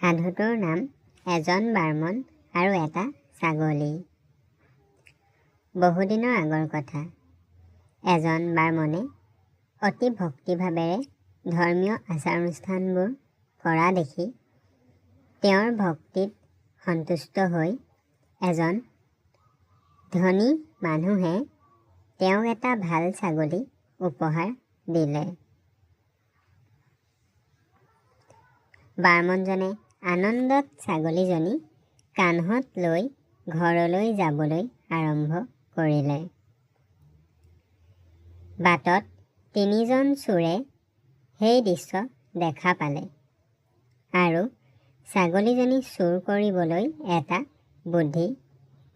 সাধুটোৰ নাম এজন বাৰ্মন আৰু এটা ছাগলী। বহুদিনৰ আগৰ কথা। এজন বাৰ্মনে অতি ভক্তিভাৱেৰে ধৰ্মীয় আচাৰ অনুষ্ঠানবোৰ কৰা দেখি তেওঁৰ ভক্তিত সন্তুষ্ট হৈ এজন ধনী মানুহে তেওঁক এটা ভাল ছাগলী উপহাৰ দিলে। বাৰ্মনজনে আনন্দত ছাগলীজনী কান্ধত লৈ ঘৰলৈ যাবলৈ আৰম্ভ কৰিলে। বাটত 3জন চোৰে সেই দৃশ্য দেখা পালে আৰু ছাগলীজনী চুৰ কৰিবলৈ এটা বুদ্ধি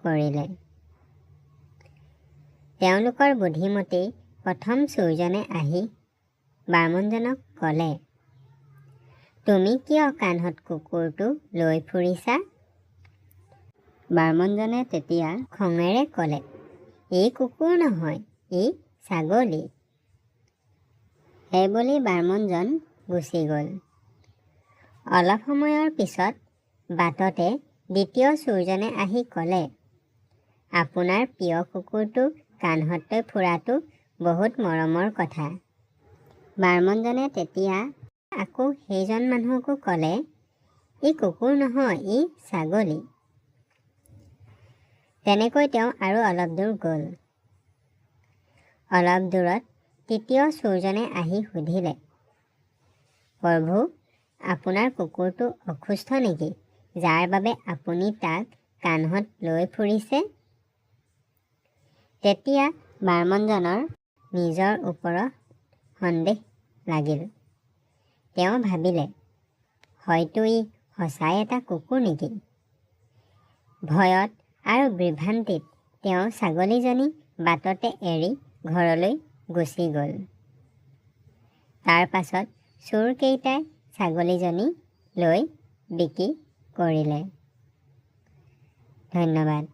কৰিলে। তেওঁলোকৰ বুদ্ধিমতেই প্ৰথম চোৰজনে আহি বাৰ্মনজনক ক'লে, তুমি কিয় কান্ধত কুকুৰটো লৈ ফুৰিছা? বাৰ্মনজনে তেতিয়া খঙেৰে ক'লে, ই কুকুৰ নহয়, ই ছাগলী। সেইবুলি বাৰ্মনজন গুচি গ'ল। অলপ সময়ৰ পিছত বাটতে দ্বিতীয় চোৰজনে আহি ক'লে, আপোনাৰ প্ৰিয় কুকুৰটো কান্ধত লৈ ফুৰাটো বহুত মৰমৰ কথা। বাৰ্মনজনে তেতিয়া আকৌ সেইজন মানুহকো ক'লে, ই কুকুৰ নহয়, ই ছাগলী। তেনেকৈ তেওঁ আৰু অলপ দূৰ গ'ল। অলপ দূৰত তৃতীয় চোৰজনে আহি সুধিলে, প্ৰভু, আপোনাৰ কুকুৰটো অসুস্থ নেকি, যাৰ বাবে আপুনি তাক কান্ধত লৈ ফুৰিছে? তেতিয়া বাৰ্মনজনৰ নিজৰ ওপৰত সন্দেহ লাগিল। তেওঁ ভাবিলে, হয়তো ই সঁচাই এটা কুকুৰ নেকি? ভয়ত আৰু বিভ্ৰান্তিত তেওঁ ছাগলীজনী বাটতে এৰি ঘৰলৈ গুচি গ'ল। তাৰ পাছত চোৰকেইটাই ছাগলীজনী লৈ বিক্ৰী কৰিলে। ধন্যবাদ।